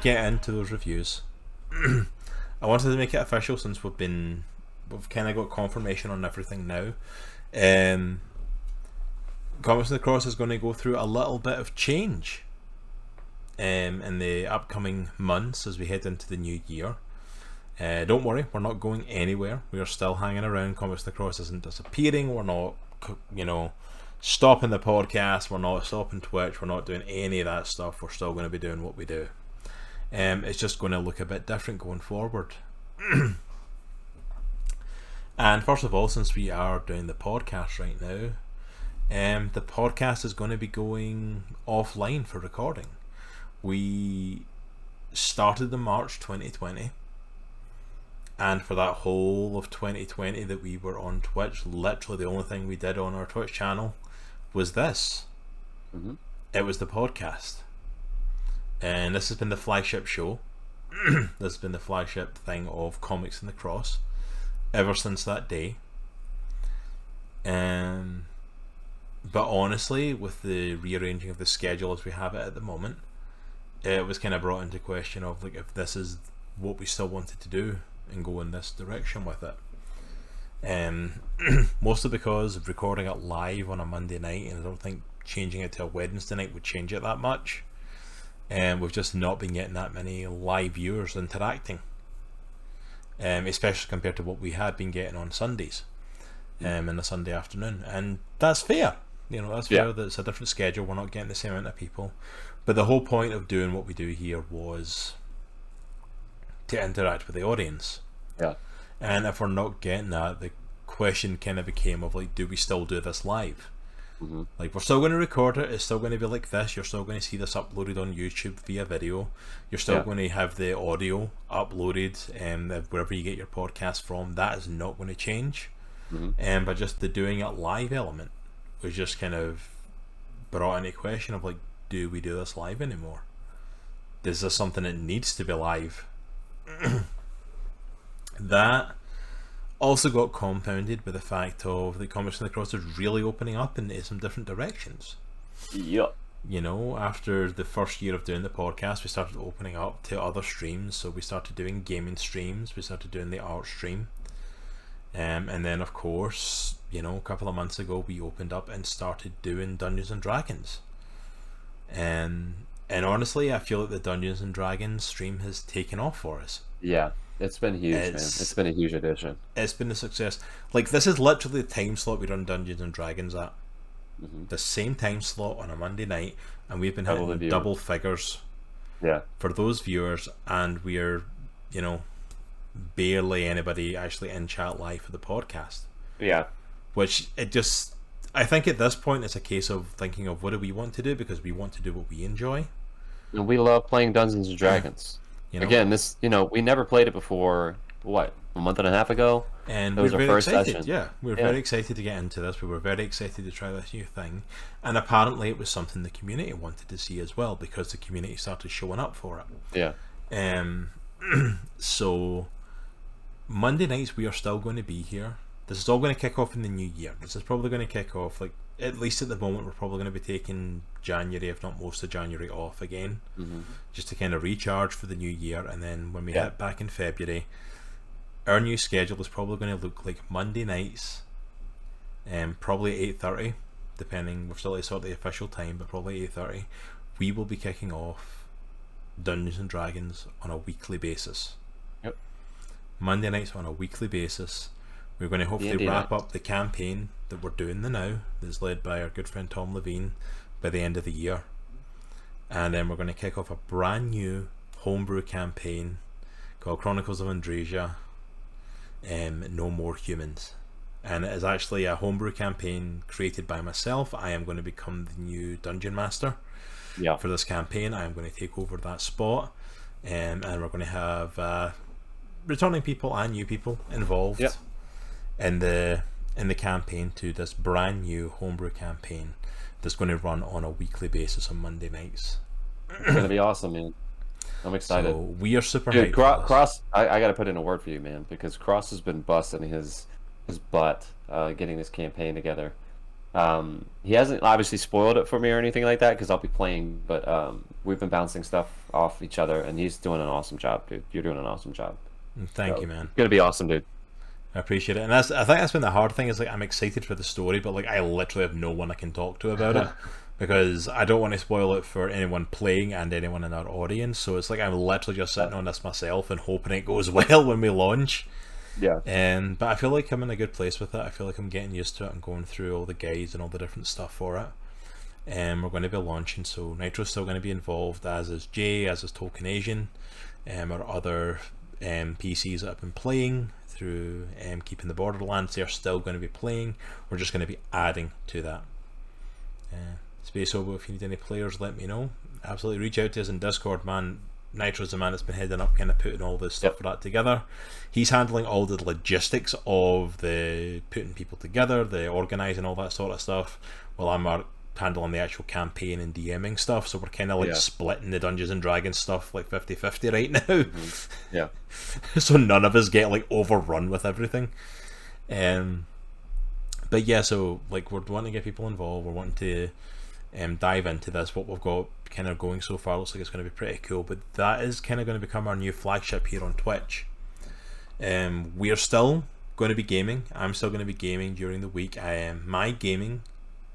get into those reviews, I wanted to make it official since we've kind of got confirmation on everything now. Comics of the Cross is going to go through a little bit of change in the upcoming months as we head into the new year. Don't worry, we're not going anywhere. We are still hanging around. Comics of the Cross isn't disappearing. We're not, stopping the podcast. We're not stopping Twitch. We're not doing any of that stuff. We're still going to be doing what we do. It's just going to look a bit different going forward. And first of all, since we are doing the podcast right now, the podcast is going to be going offline for recording. We started in March 2020, and for that whole of 2020 that we were on Twitch, literally the only thing we did on our Twitch channel was this. Mm-hmm. It was the podcast, and this has been the flagship show. This has been the flagship thing of Comics in the Cross ever since that day. But honestly, with the rearranging of the schedule as we have it at the moment, it was kind of brought into question of like if this is what we still wanted to do and go in this direction with it. Mostly because of recording it live on a Monday night, and I don't think changing it to a Wednesday night would change it that much. And we've just not been getting that many live viewers interacting, especially compared to what we had been getting on Sundays, in the Sunday afternoon. And that's fair. That's fair that it's a different schedule. We're not getting the same amount of people. But the whole point of doing what we do here was to interact with the audience. Yeah. And if we're not getting that, the question kind of became of like, do we still do this live? Mm-hmm. Like, we're still going to record it. It's still going to be like this. You're still going to see this uploaded on YouTube via video. You're still going to have the audio uploaded wherever you get your podcast from. That is not going to change. Mm-hmm. But just the doing it live element was just kind of brought into question of like, do we do this live anymore? Is this something that needs to be live? That also got compounded by the fact of the Comics in the Cross is really opening up into some different directions. Yep. After the first year of doing the podcast, we started opening up to other streams. So we started doing gaming streams, we started doing the art stream, and then of course, a couple of months ago we opened up and started doing Dungeons and Dragons. And honestly, I feel like the Dungeons and Dragons stream has taken off for us. Yeah, it's been huge, man. It's been a huge addition. It's been a success. Like, this is literally the time slot we run Dungeons and Dragons at. Mm-hmm. The same time slot on a Monday night, and we've been hitting double figures for those viewers, and we're, barely anybody actually in chat live for the podcast. Yeah. Which, I think at this point it's a case of thinking of what do we want to do, because we want to do what we enjoy. And we love playing Dungeons and Dragons. Again, this, we never played it before, what, a month and a half ago? And it was our first excited. session. Yeah, we were very excited to get into this. We were very excited to try this new thing. And apparently it was something the community wanted to see as well, because the community started showing up for it. Yeah. So, Monday nights we are still going to be here. This is all going to kick off in the new year. This is probably going to kick off, like, at least at the moment, we're probably going to be taking January, if not most of January, off again, just to kind of recharge for the new year. And then when we hit back in February, our new schedule is probably going to look like Monday nights, probably 8:30, depending. We're still to sort the official time, but probably 8:30. We will be kicking off Dungeons and Dragons on a weekly basis. Yep. Monday nights on a weekly basis. We're going to hopefully wrap up the campaign that we're doing now, that's led by our good friend Tom Levine, by the end of the year. And then we're going to kick off a brand new homebrew campaign called Chronicles of Andrasia, No More Humans. And it is actually a homebrew campaign created by myself. I am going to become the new Dungeon Master for this campaign. I am going to take over that spot, and we're going to have returning people and new people involved in the campaign to this brand new homebrew campaign that's going to run on a weekly basis on Monday nights. It's going to be awesome, man. I'm excited. So we are super hyped. Cross, I got to put in a word for you, man, because Cross has been busting his butt getting this campaign together. He hasn't obviously spoiled it for me or anything like that, because I'll be playing, but we've been bouncing stuff off each other, and he's doing an awesome job, dude. You're doing an awesome job. Thank you, man. It's gonna be awesome, dude. I appreciate it, and I think that's been the hard thing. Is like I'm excited for the story, but like I literally have no one I can talk to about it because I don't want to spoil it for anyone playing and anyone in our audience. So it's like I'm literally just sitting on this myself and hoping it goes well when we launch. Yeah. But I feel like I'm in a good place with it. I feel like I'm getting used to it and going through all the guides and all the different stuff for it. We're going to be launching, so Nitro's still going to be involved, as is Jay, as is Tolkien Asian, our other PCs that have been playing through Keeping the Borderlands. They're still going to be playing. We're just going to be adding to that. Space Obo, if you need any players, let me know. Absolutely reach out to us in Discord, man. Nitro's the man that's been heading up, kind of putting all this stuff for that together. He's handling all the logistics of the putting people together, the organising, all that sort of stuff, while I'm handling the actual campaign and DMing stuff. So we're kind of like splitting the Dungeons and Dragons stuff like 50-50 right now. Yeah. So none of us get like overrun with everything. But yeah, so like we're wanting to get people involved. We're wanting to dive into this. What we've got kind of going so far looks like it's going to be pretty cool, but that is kind of going to become our new flagship here on Twitch. We are still going to be gaming. I'm still going to be gaming during the week. My gaming,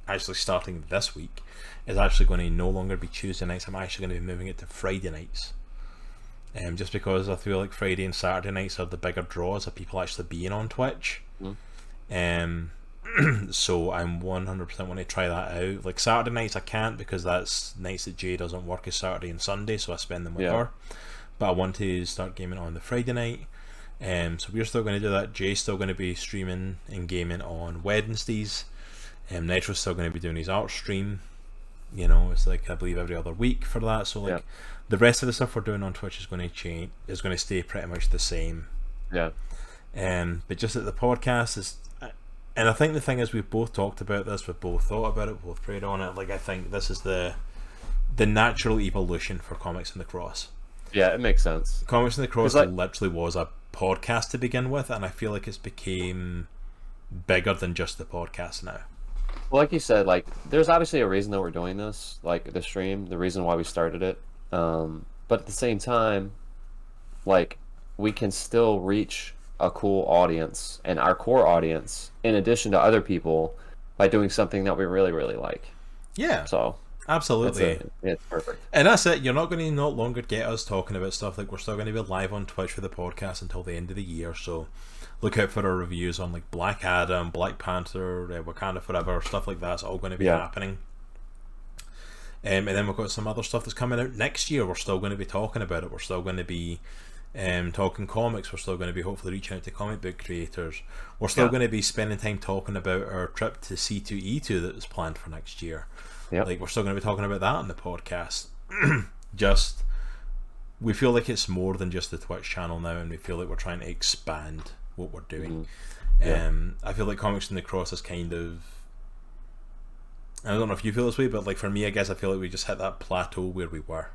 actually starting this week, is actually going to no longer be Tuesday nights. I'm actually going to be moving it to Friday nights. Just because I feel like Friday and Saturday nights are the bigger draws of people actually being on Twitch. So I'm 100% want to try that out. Like Saturday nights I can't because that's nights that Jay doesn't work, is Saturday and Sunday, so I spend them with her. But I want to start gaming on the Friday night. So we're still going to do that. Jay's still going to be streaming and gaming on Wednesdays. Nitro's still going to be doing his art stream. You know, it's like I believe every other week for that. So like the rest of the stuff we're doing on Twitch is going to change. Is going to stay pretty much the same. Yeah. But just that the podcast is. And I think the thing is, we've both talked about this, we've both thought about it, both prayed on it. Like I think this is the natural evolution for Comics in the Cross. Yeah, it makes sense. Comics in the Cross literally was a podcast to begin with, and I feel like it's became bigger than just the podcast now. Well, like you said, like there's obviously a reason that we're doing this, like the stream, the reason why we started it. But at the same time, like we can still reach a cool audience and our core audience in addition to other people by doing something that we really, really like. Yeah. So absolutely. It's perfect. And that's it. You're not going to no longer get us talking about stuff. Like we're still going to be live on Twitch for the podcast until the end of the year. So look out for our reviews on like Black Adam, Black Panther, Wakanda Forever, stuff like that's all going to be happening. And then we've got some other stuff that's coming out next year. We're still going to be talking about it. We're still going to be talking comics. We're still going to be hopefully reaching out to comic book creators. We're still going to be spending time talking about our trip to C2E2 that was planned for next year. Like we're still going to be talking about that on the podcast. Just we feel like it's more than just the Twitch channel now, and we feel like we're trying to expand what we're doing. I feel like Comics in the Cross is kind of, I don't know if you feel this way, but like for me, I guess I feel like we just hit that plateau where we were.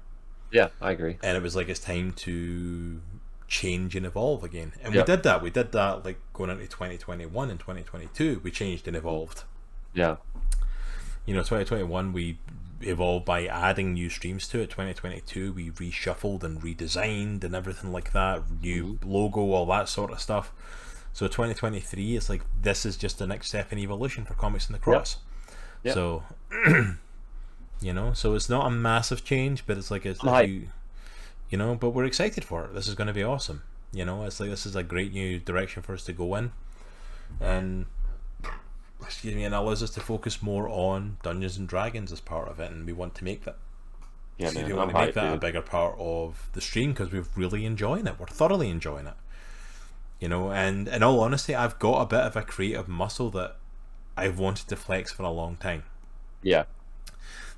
Yeah, I agree. And it was like it's time to change and evolve again. And we did that. We did that like going into 2021 and 2022. We changed and evolved. Yeah. You know, 2021 we evolved by adding new streams to it. 2022 we reshuffled and redesigned and everything like that. New logo, all that sort of stuff. So 2023 is like this is just the next step in evolution for Comics in the Cross. Yep. So you know, so it's not a massive change, but it's like it's you know, but we're excited for it. This is going to be awesome. You know, it's like this is a great new direction for us to go in, and excuse me, and allows us to focus more on Dungeons and Dragons as part of it, and we want to make that. Yeah, man, we want to make that a bigger part of the stream because we're really enjoying it. We're thoroughly enjoying it. You know, and in all honesty, I've got a bit of a creative muscle that I've wanted to flex for a long time. Yeah.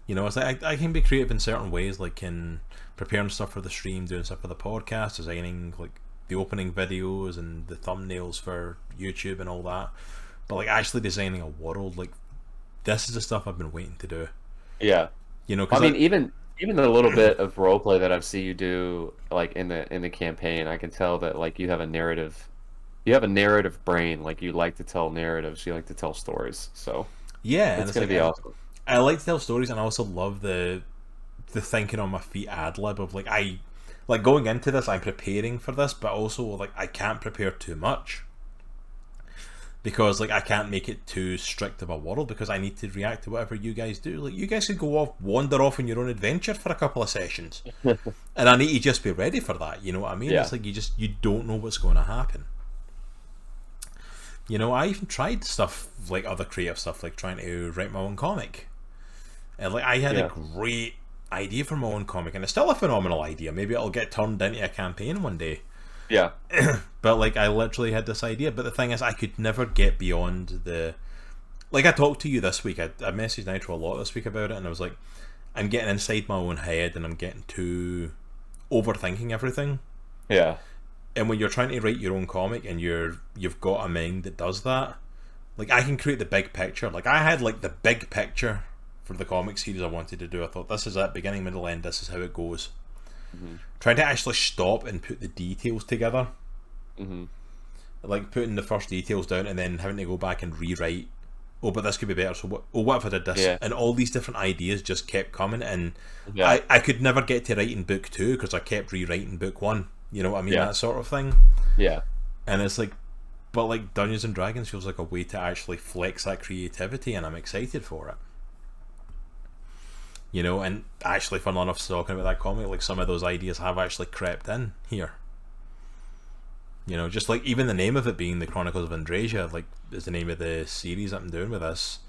You know, it's like I can be creative in certain ways, like in preparing stuff for the stream, doing stuff for the podcast, designing like the opening videos and the thumbnails for YouTube and all that. But like actually designing a world, like this is the stuff I've been waiting to do. Yeah. You know, I mean, even the little bit of roleplay that I've seen you do, like in the campaign, I can tell that like you have a narrative brain. Like you like to tell narratives, you like to tell stories. So yeah, it's gonna be awesome. I like to tell stories, and I also love the the thinking on my feet ad lib of like going into this, I'm preparing for this, but also like I can't prepare too much because like I can't make it too strict of a world because I need to react to whatever you guys do. Like you guys could wander off on your own adventure for a couple of sessions, and I need to just be ready for that. You know what I mean? Yeah. It's like you don't know what's going to happen. You know, I even tried stuff like other creative stuff, like trying to write my own comic, and like I had a great idea for my own comic, and it's still a phenomenal idea. Maybe it'll get turned into a campaign one day. Yeah. But like I literally had this idea, but the thing is I could never get beyond the, like I talked to you this week, I messaged Nitro a lot this week about it, and I was like, I'm getting inside my own head and I'm getting too overthinking everything. Yeah. And when you're trying to write your own comic and you've got a mind that does that, like I can create the big picture. Like I had like the big picture for the comic series I wanted to do. I thought this is it, beginning, middle, end, this is how it goes. Mm-hmm. Trying to actually stop and put the details together. Mm-hmm. Like putting the first details down and then having to go back and rewrite. Oh, but this could be better. So what if I did this? Yeah. And all these different ideas just kept coming, and I could never get to writing book 2 because I kept rewriting book 1. You know what I mean? That sort of thing. Yeah. And it's like, but like Dungeons and Dragons feels like a way to actually flex that creativity, and I'm excited for it. You know, and actually, fun enough talking about that comic, like some of those ideas have actually crept in here. You know, just like even the name of it being the Chronicles of Andrasia, like is the name of the series that I'm doing with this.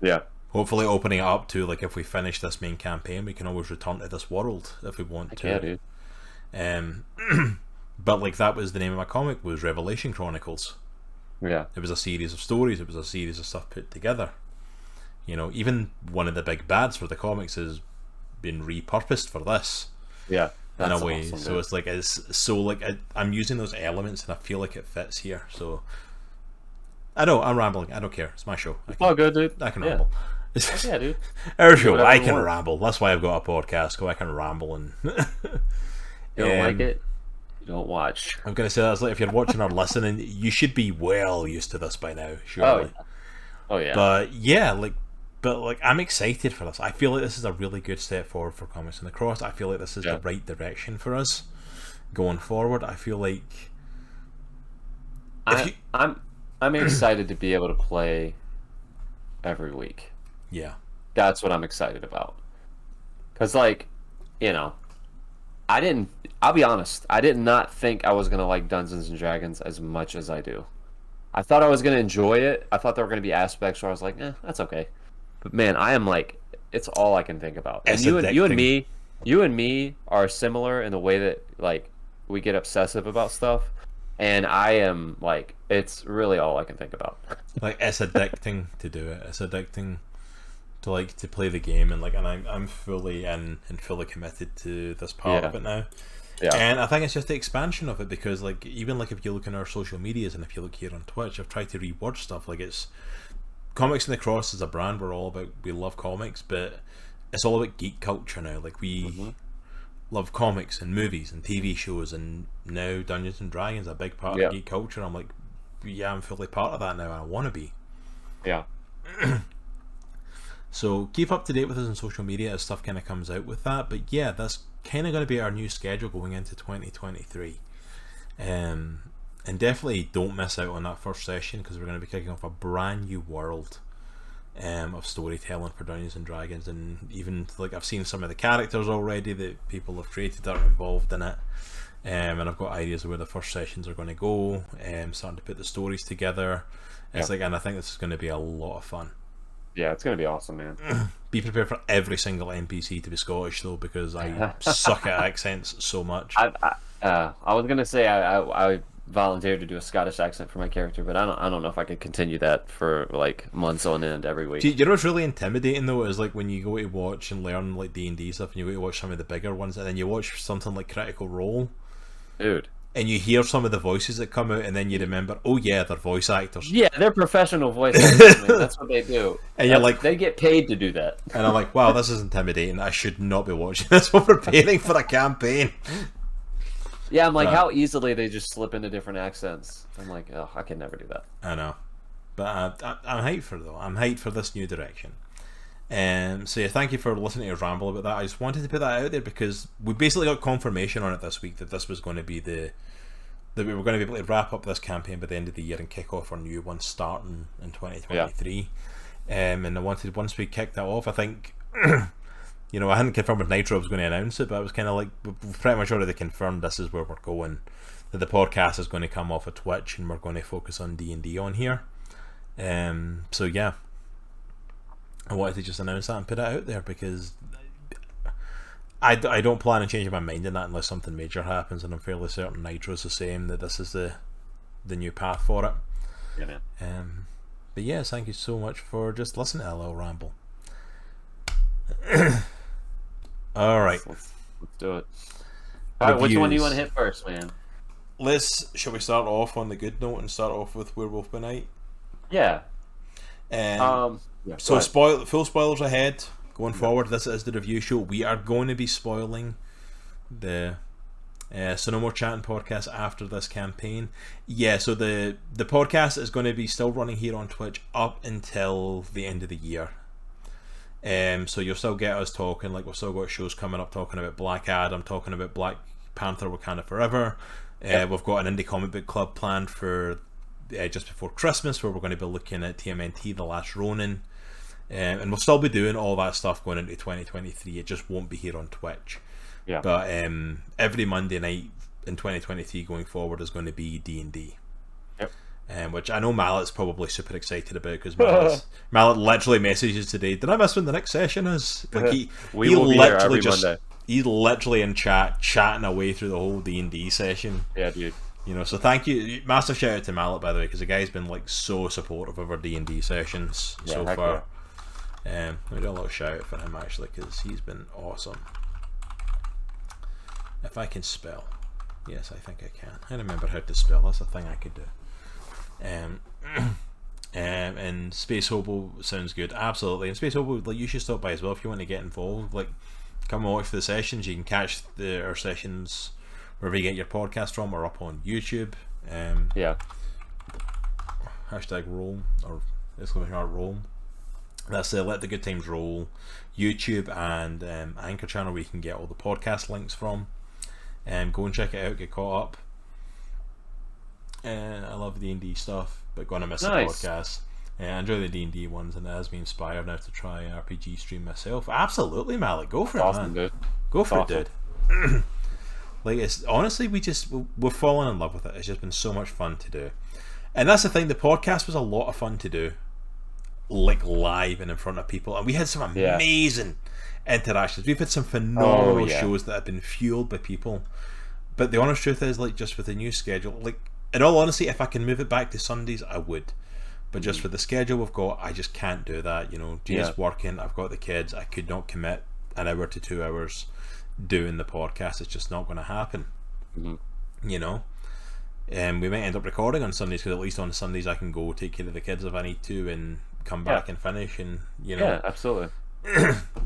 Yeah. Hopefully opening it up to like if we finish this main campaign, we can always return to this world if we want to. Yeah, dude. But like that was the name of my comic, was Revelation Chronicles. Yeah. It was a series of stories, it was a series of stuff put together. You know, even one of the big bads for the comics has been repurposed for this. Yeah. In a way. Awesome, so it's like I'm using those elements and I feel like it fits here. So I know I'm rambling. I don't care. It's my show. Oh, good, dude. I can ramble. Yeah, dude. Our show. I can ramble. That's why I've got a podcast. So I can ramble and. You don't like it? You don't watch. I'm gonna say that's like if you're watching or listening, you should be well used to this by now. Surely. Oh yeah. But I'm excited for this. I feel like this is a really good step forward for Comics on the Cross. I feel like this is the right direction for us going forward. I feel like I'm excited to be able to play every week. Yeah. That's what I'm excited about. Cause like, you know, I'll be honest, I did not think I was gonna like Dungeons and Dragons as much as I do. I thought I was gonna enjoy it. I thought there were gonna be aspects where I was like, that's okay. But man, I am like, it's all I can think about. And you and me are similar in the way that like we get obsessive about stuff. And I am like, it's really all I can think about. Like it's addicting to do it. It's addicting to like to play the game, and I'm fully in and fully committed to this part of it now. Yeah. And I think it's just the expansion of it, because like even like if you look in our social medias and if you look here on Twitch, I've tried to reword stuff. Like it's Comics in the Cross is a brand we love comics, but it's all about geek culture now. Like we love comics and movies and TV shows, and now Dungeons and Dragons is a big part of geek culture. I'm like, yeah, I'm fully part of that now, and I want to be. Yeah. So keep up to date with us on social media as stuff kind of comes out with that. But yeah, that's kind of going to be our new schedule going into 2023. And definitely don't miss out on that first session, because we're going to be kicking off a brand new world of storytelling for Dungeons and Dragons. And even like I've seen some of the characters already that people have created that are involved in it. And I've got ideas of where the first sessions are going to go. Starting to put the stories together. It's like, and I think this is going to be a lot of fun. Yeah, it's going to be awesome, man. Be prepared for every single NPC to be Scottish, though, because I suck at accents so much. I was going to say I volunteered to do a Scottish accent for my character, but I don't know if I could continue that for like months on end every week. You know what's really intimidating though is like when you go to watch and learn like D&D stuff, and you go to watch some of the bigger ones, and then you watch something like Critical Role, dude, and you hear some of the voices that come out, and then you remember, oh yeah, they're voice actors. Yeah, they're professional voice actors, man. That's what they do. And you're like, they get paid to do that. And I'm like, wow, this is intimidating. I should not be watching this while preparing for a campaign. Yeah, I'm like, how easily they just slip into different accents. I'm like, oh, I can never do that. I know. But I'm hyped for it, though. I'm hyped for this new direction. So yeah, thank you for listening to us ramble about that. I just wanted to put that out there because we basically got confirmation on it this week that this was going to be that we were going to be able to wrap up this campaign by the end of the year and kick off our new one starting in 2023. And I wanted, once we kicked that off, I think you know, I hadn't confirmed with Nitro I was going to announce it, but I was kind of like, we've pretty much already confirmed this is where we're going, that the podcast is going to come off of Twitch and we're going to focus on D&D on here. So yeah, I wanted to just announce that and put it out there because I don't plan on changing my mind in that unless something major happens, and I'm fairly certain Nitro's the same, that this is the new path for it. Yeah, man. But yes, thank you so much for just listening to a little ramble. Alright. Let's do it. Alright, which one do you want to hit first, man? Shall we start off on the good note and start off with Werewolf by Night? Yeah. Yeah, so full spoilers ahead. Going forward, this is the review show. We are going to be spoiling the So No More Chatting podcast after this campaign. Yeah, so the podcast is going to be still running here on Twitch up until the end of the year. So you'll still get us talking, like we've still got shows coming up talking about Black Adam, talking about Black Panther Wakanda Forever. We've got an indie comic book club planned for just before Christmas, where we're going to be looking at TMNT The Last Ronin. And we'll still be doing all that stuff going into 2023. It just won't be here on Twitch. Yeah. But every Monday night in 2023 going forward is going to be D&D. Yep. Which I know Mallet's probably super excited about, because Mallet literally messages today, did I miss when the next session is? Like he he's literally in chat, chatting away through the whole D&D session. Yeah, dude. You know, so thank you, massive shout out to Mallet, by the way, because the guy's been like so supportive of our D&D sessions so far. Let me do a little shout out for him actually, because he's been awesome. If I can spell, yes, I think I can. I remember how to spell. That's a thing I could do. And Space Hobo sounds good, absolutely. And Space Hobo, like, you should stop by as well if you want to get involved. Like, come and watch the sessions. You can catch our sessions wherever you get your podcast from, or up on YouTube. Hashtag roll, or exclamation mark roll. That's the Let the Good Times Roll YouTube and Anchor channel, where you can get all the podcast links from. Go and check it out, get caught up. I love D&D stuff, but gonna miss the podcast. I enjoy the D&D ones, and it has me inspired now to try RPG stream myself. Absolutely, Malik, go for it, man. Dude. Go for it, dude. Like, it's honestly, we've fallen in love with it. It's just been so much fun to do, and that's the thing. The podcast was a lot of fun to do, like live and in front of people, and we had some amazing interactions. We've had some phenomenal shows that have been fueled by people. But the honest truth is, like, just with the new schedule, like, in all honesty, if I can move it back to Sundays, I would. But just for the schedule we've got, I just can't do that. You know, Jay's working, I've got the kids, I could not commit an hour to 2 hours doing the podcast. It's just not going to happen. You know, and we might end up recording on Sundays, because at least on Sundays I can go take care of the kids if I need to, and come back and finish, and you know. Yeah, absolutely.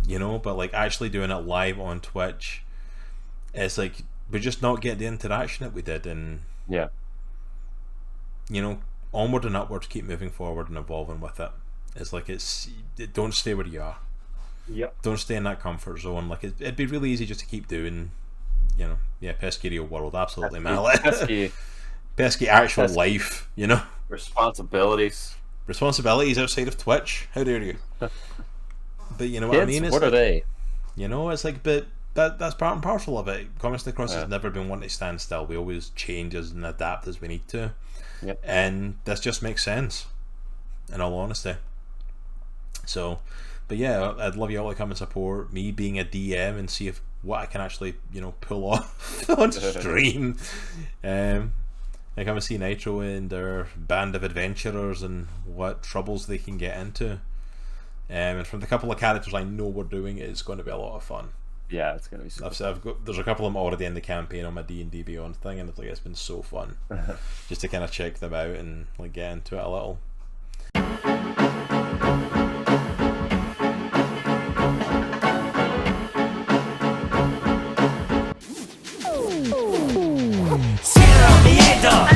You know, but like actually doing it live on Twitch, it's like we just not get the interaction that we did, and you know, onward and upwards, keep moving forward and evolving with it. It's like don't stay where you are. Don't stay in that comfort zone. Like it'd be really easy just to keep doing, you know, pesky real world, absolutely, Mallet. Pesky actual life, you know. Responsibilities outside of Twitch. How dare you? But you know what kids, I mean? It's what like, are they? You know, it's like, but that's part and parcel of it. Comics Cross has never been one to stand still. We always change and adapt as we need to. And this just makes sense, in all honesty. So, but yeah, I'd love you all to come and support me being a DM and see what I can actually, you know, pull off on stream. And come and see Nitro and their band of adventurers and what troubles they can get into. And from the couple of characters I know we're doing, it's going to be a lot of fun. Yeah, it's going to be super there's a couple of them already in the campaign on my D&D Beyond thing, and it's been so fun just to kind of check them out and like get into it a little. Cierra miedo.